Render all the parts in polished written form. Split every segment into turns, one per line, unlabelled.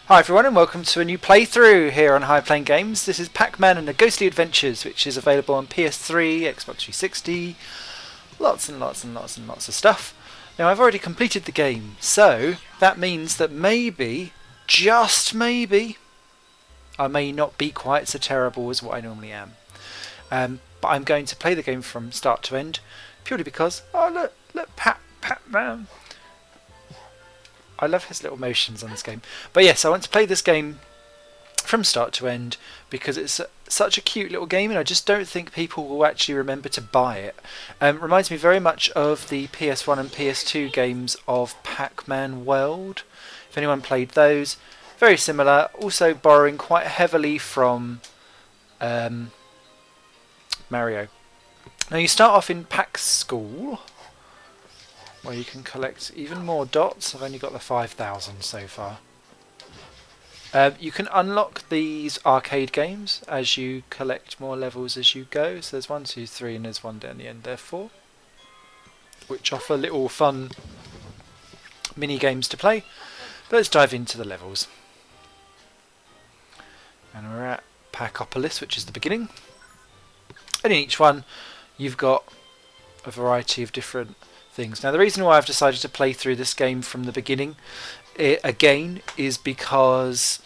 Hi everyone and welcome to a new playthrough here on High Plane Games. This is Pacman and the Ghostly Adventures, which is available on PS3, Xbox 360, lots and lots and lots and lots of stuff. Now I've already completed the game, so that means that maybe, just maybe, I may not be quite so terrible as what I normally am. But I'm going to play the game from start to end, purely because, oh look, Pacman. I love his little motions on this game. But yes, I want to play this game from start to end because it's such a cute little game and I just don't think people will actually remember to buy it. Reminds me very much of the PS1 and PS2 games of Pacman World. If anyone played those, very similar. Also borrowing quite heavily from Mario. Now you start off in Pac School, where you can collect even more dots. I've only got the 5,000 so far. You can unlock these arcade games as you collect more levels as you go. So there's 1, 2, 3 and there's one down the end there, 4. Which offer little fun mini games to play. But let's dive into the levels. And we're at Pacopolis, which is the beginning. And in each one you've got a variety of different things. Now the reason why I've decided to play through this game from the beginning again is because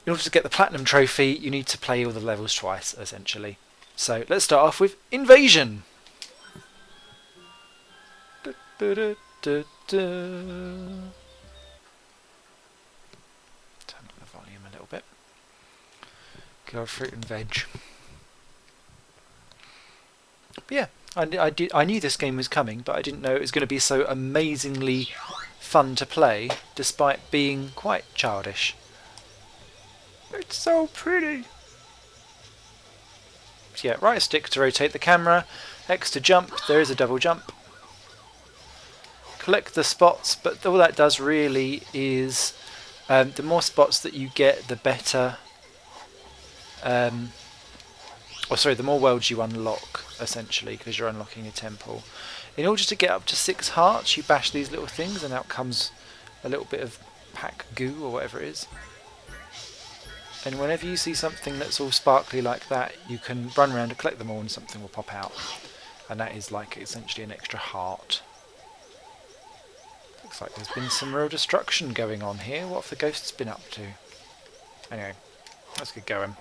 in order to get the platinum trophy you need to play all the levels twice essentially. So let's start off with Invasion. Turn up the volume a little bit. Go fruit and veg. But yeah, I knew this game was coming, but I didn't know it was going to be so amazingly fun to play, despite being quite childish. It's so pretty! So yeah, right stick to rotate the camera, X to jump, there is a double jump. Collect the spots, but all that does really is, the more spots that you get, the better, the more worlds you unlock, essentially, because you're unlocking a temple. In order to get up to 6 hearts, you bash these little things, and out comes a little bit of pack goo, or whatever it is. And whenever you see something that's all sparkly like that, you can run around and collect them all, and something will pop out. And that is like essentially an extra heart. Looks like there's been some real destruction going on here. What have the ghosts been up to? Anyway, let's get going.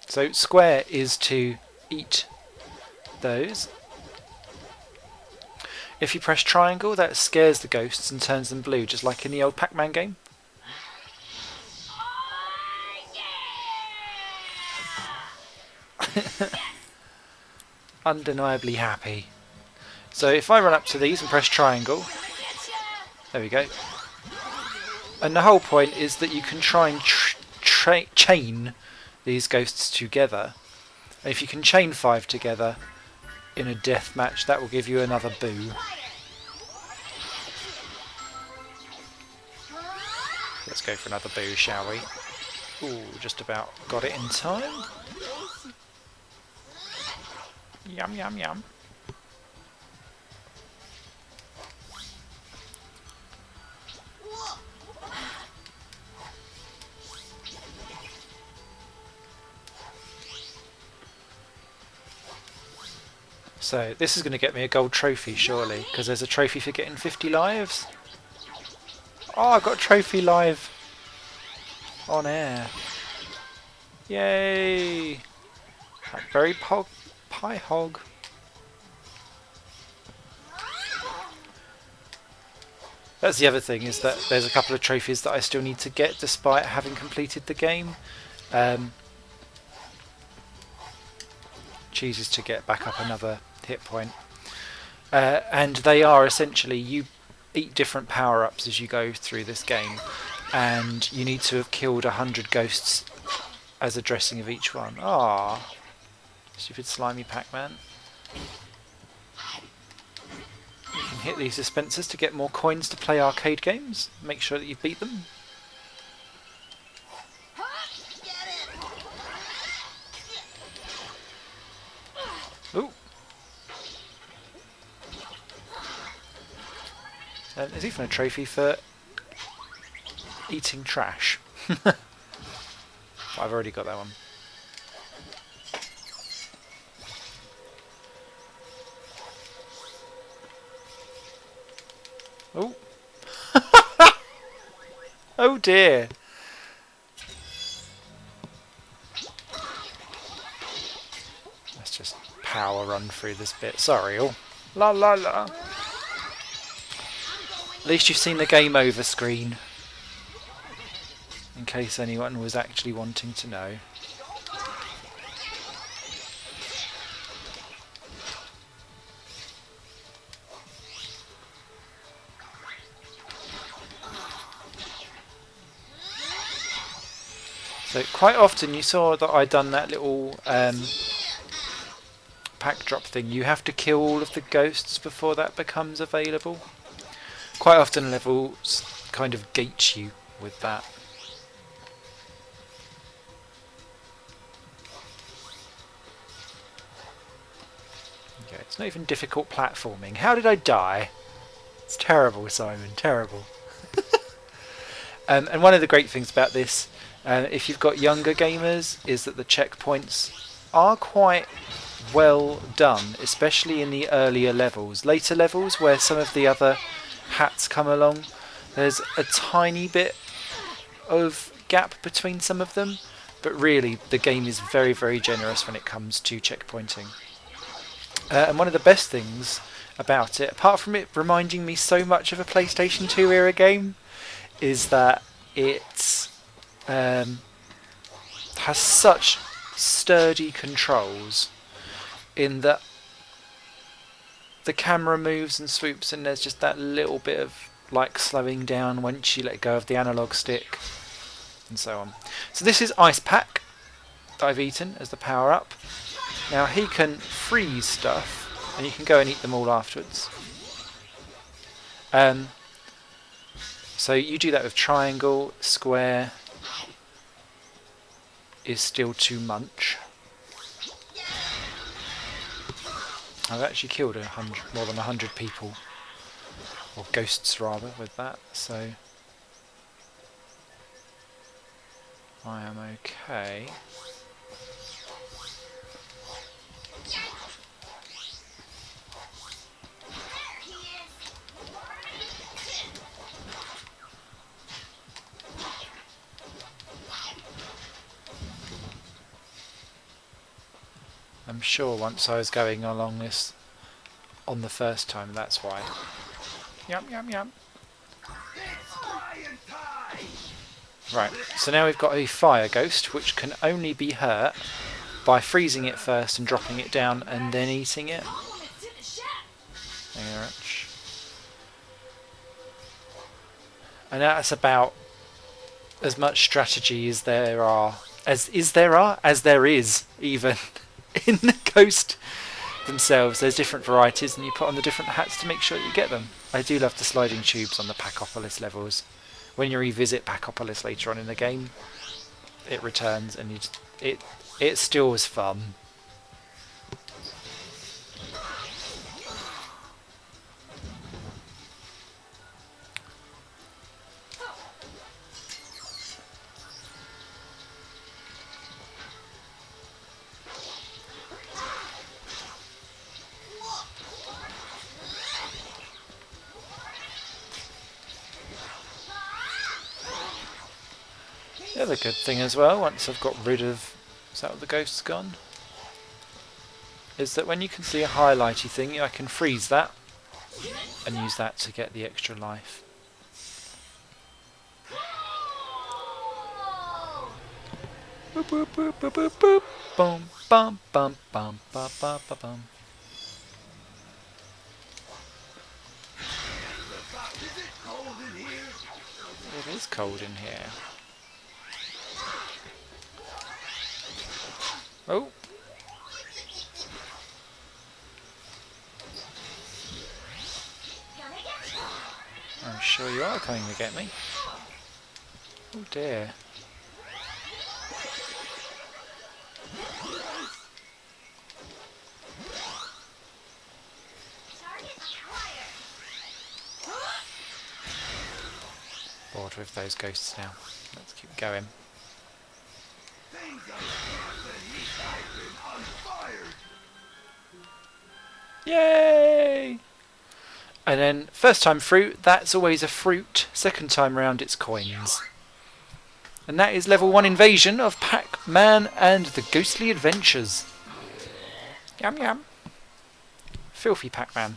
So square is to eat those. If you press triangle, that scares the ghosts and turns them blue, just like in the old Pacman game. Undeniably happy. So if I run up to these and press triangle, there we go. And the whole point is that you can try and chain these ghosts together. And if you can chain 5 together in a death match, that will give you another boo. Let's go for another boo, shall we? Ooh, just about got it in time. Yum yum yum. So this is going to get me a gold trophy surely, because there's a trophy for getting 50 lives. Oh, I got a trophy live on air. Yay! Blackberry pie hog. That's the other thing, is that there's a couple of trophies that I still need to get despite having completed the game. Chooses to get back up another hit point. And they are essentially, you eat different power-ups as you go through this game, and you need to have killed 100 ghosts as a dressing of each one. Ah, stupid slimy Pacman. You can hit these dispensers to get more coins to play arcade games. Make sure that you beat them. Ooh. And there's even a trophy for eating trash. I've already got that one. Oh. Oh dear. Let's just power run through this bit. Sorry all. La la la. At least you've seen the game over screen. In case anyone was actually wanting to know. So quite often you saw that I'd done that little pack drop thing. You have to kill all of the ghosts before that becomes available. Quite often levels kind of gate you with that. Okay, it's not even difficult platforming. How did I die? It's terrible, Simon, terrible. And one of the great things about this, if you've got younger gamers, is that the checkpoints are quite well done, especially in the earlier levels. Later levels, where some of the other hats come along, there's a tiny bit of gap between some of them, but really the game is very, very generous when it comes to checkpointing. And one of the best things about it, apart from it reminding me so much of a PlayStation 2 era game, is that it has such sturdy controls in that the camera moves and swoops and there's just that little bit of like slowing down once you let go of the analog stick and so on. So this is Ice Pack that I've eaten as the power up. Now he can freeze stuff and you can go and eat them all afterwards. So you do that with triangle, square is still to munch. I've actually killed more than 100 people, or ghosts rather, with that, so I am okay. I'm sure once I was going along this on the first time, that's why. Yum, yum, yum. Right, so now we've got a fire ghost, which can only be hurt by freezing it first and dropping it down and then eating it. Thank you very much. And that's about as much strategy as there is even in the ghost themselves. There's different varieties and you put on the different hats to make sure that you get them. I do love the sliding tubes on the Pacopolis levels. When you revisit Pacopolis later on in the game, it returns and it still is fun. The other good thing as well, once I've got rid of... Is that what the ghost's gone? Is that when you can see a highlighty thing, I can freeze that and use that to get the extra life. Boop, boop, boop, boop, boop, boop. Boom, bum, bum, bum, ba, ba, ba, bum. It is cold in here. Oh! I'm sure you are coming to get me. Oh dear. bored with those ghosts now. Let's keep going. Yay! And then first time fruit, that's always a fruit. Second time round, it's coins. And that is level 1 invasion of Pac-Man and the Ghostly Adventures. Yum yum. Filthy Pac-Man.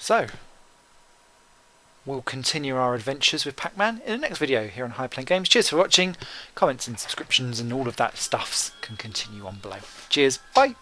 So, we'll continue our adventures with Pac-Man in the next video here on High Plane Games. Cheers for watching. Comments and subscriptions and all of that stuffs can continue on below. Cheers. Bye.